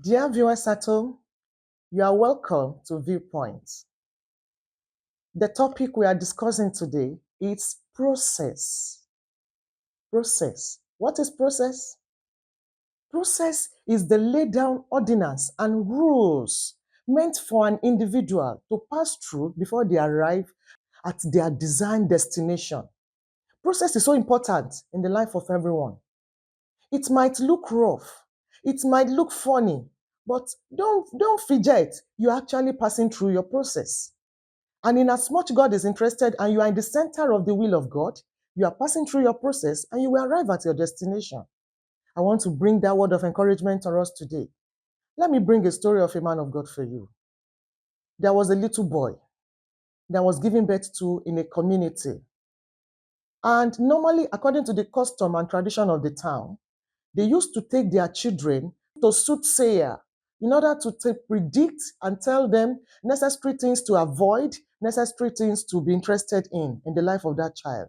Dear viewers at home, you are welcome to Viewpoint. The topic we are discussing today is process. Process. What is process? Process is the laid down ordinance and rules meant for an individual to pass through before they arrive at their designed destination. Process is so important in the life of everyone. It might look rough, it might look funny, but don't forget, you're actually passing through your process. And in as much God is interested and you are in the center of the will of God, you are passing through your process and you will arrive at your destination. I want to bring that word of encouragement to us today. Let me bring a story of a man of God for you. There was a little boy that was given birth to in a community. And normally, according to the custom and tradition of the town, they used to take their children to soothsayer in order to predict and tell them necessary things to avoid, necessary things to be interested in the life of that child.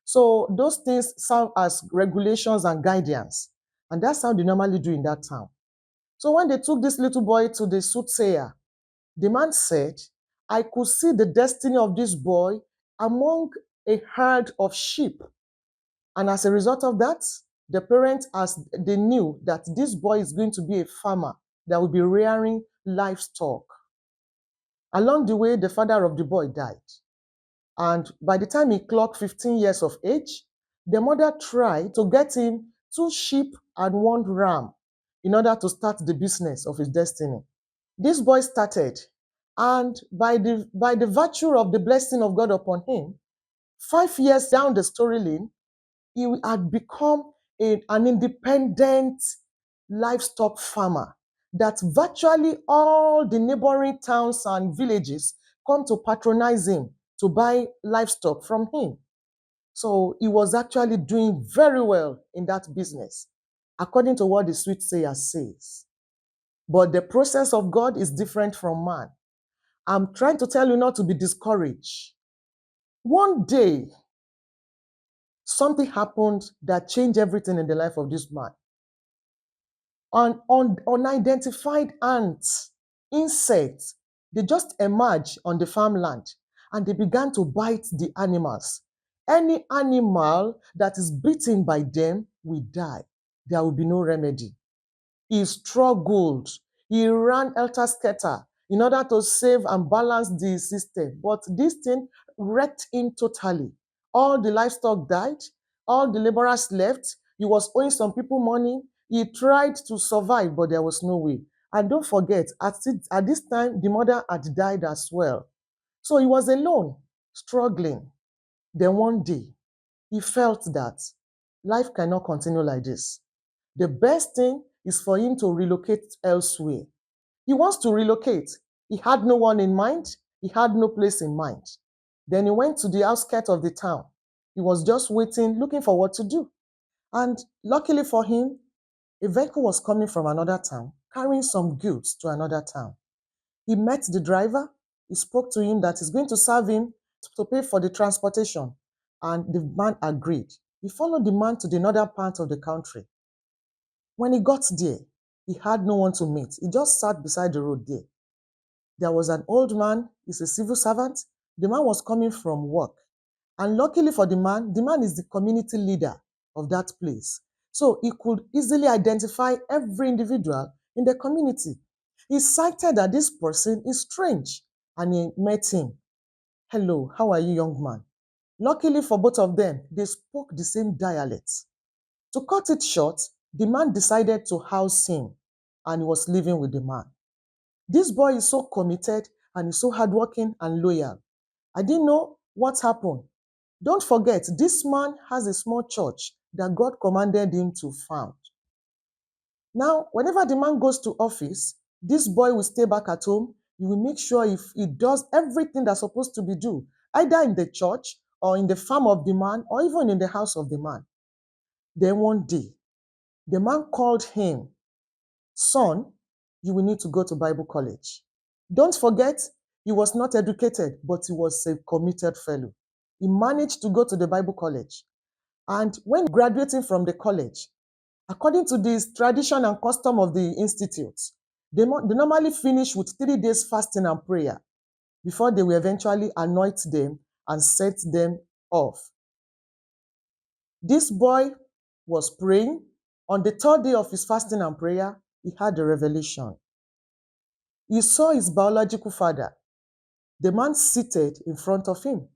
So those things serve as regulations and guidance. And that's how they normally do in that town. So when they took this little boy to the soothsayer, the man said, I could see the destiny of this boy among a herd of sheep. And as a result of that, the parents, as they knew that this boy is going to be a farmer that will be rearing livestock. Along the way, the father of the boy died. And by the time he clocked 15 years of age, the mother tried to get him 2 sheep and 1 ram in order to start the business of his destiny. This boy started, and by the virtue of the blessing of God upon him, 5 years down the storyline, he had become an independent livestock farmer that virtually all the neighboring towns and villages come to patronize him to buy livestock from him. So he was actually doing very well in that business, according to what the soothsayer says. But the process of God is different from man. I'm trying to tell you not to be discouraged. One day, something happened that changed everything in the life of this man. Unidentified ants, insects, they just emerged on the farmland and they began to bite the animals. Any animal that is bitten by them will die. There will be no remedy. He struggled. He ran helter-skelter in order to save and balance the system. But this thing wrecked him totally. All the livestock died. All the laborers left. He was owing some people money. He tried to survive, but there was no way. And don't forget, at this time, the mother had died as well. So he was alone, struggling. Then one day, he felt that life cannot continue like this. The best thing is for him to relocate elsewhere. He wants to relocate. He had no one in mind. He had no place in mind. Then he went to the outskirts of the town. He was just waiting, looking for what to do. And luckily for him, a vehicle was coming from another town, carrying some goods to another town. He met the driver. He spoke to him that he's going to serve him to pay for the transportation. And the man agreed. He followed the man to the northern part of the country. When he got there, he had no one to meet. He just sat beside the road there. There was an old man, he's a civil servant. The man was coming from work. And luckily for the man is the community leader of that place. So he could easily identify every individual in the community. He cited that this person is strange and he met him. Hello, how are you, young man? Luckily for both of them, they spoke the same dialects. To cut it short, the man decided to house him and he was living with the man. This boy is so committed and he's so hardworking and loyal. I didn't know what happened. Don't forget, this man has a small church that God commanded him to found. Now, whenever the man goes to office, this boy will stay back at home. He will make sure if he does everything that's supposed to be done, either in the church or in the farm of the man or even in the house of the man. Then one day, the man called him, son, you will need to go to Bible college. Don't forget, he was not educated, but he was a committed fellow. He managed to go to the Bible college. And when graduating from the college, according to this tradition and custom of the institute, They normally finish with 3 days fasting and prayer before they will eventually anoint them and set them off. This boy was praying. On the 3rd day of his fasting and prayer, he had a revelation. He saw his biological father, the man seated in front of him.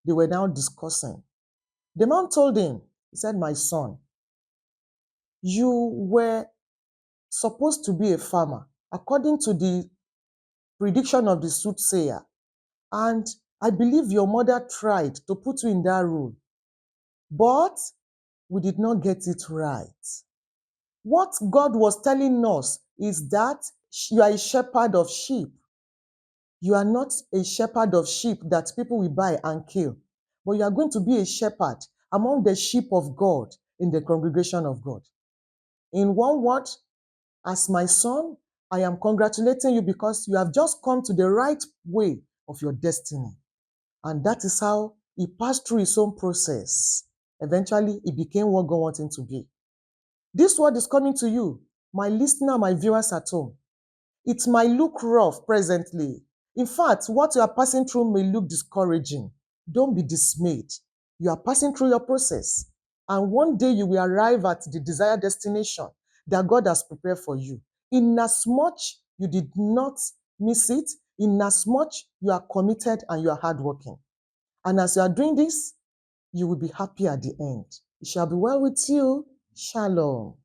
They were now discussing. The man told him, he said, "My son, you were supposed to be a farmer, according to the prediction of the soothsayer. And I believe your mother tried to put you in that role, but we did not get it right. What God was telling us is that you are a shepherd of sheep. You are not a shepherd of sheep that people will buy and kill, but you are going to be a shepherd among the sheep of God in the congregation of God. In one word, as my son, I am congratulating you because you have just come to the right way of your destiny." And that is how he passed through his own process. Eventually, he became what God wanted him to be. This word is coming to you, my listener, my viewers at home. It might look rough presently. In fact, what you are passing through may look discouraging. Don't be dismayed. You are passing through your process. And one day you will arrive at the desired destination that God has prepared for you. Inasmuch you did not miss it, inasmuch you are committed and you are hardworking. And as you are doing this, you will be happy at the end. It shall be well with you. Shalom.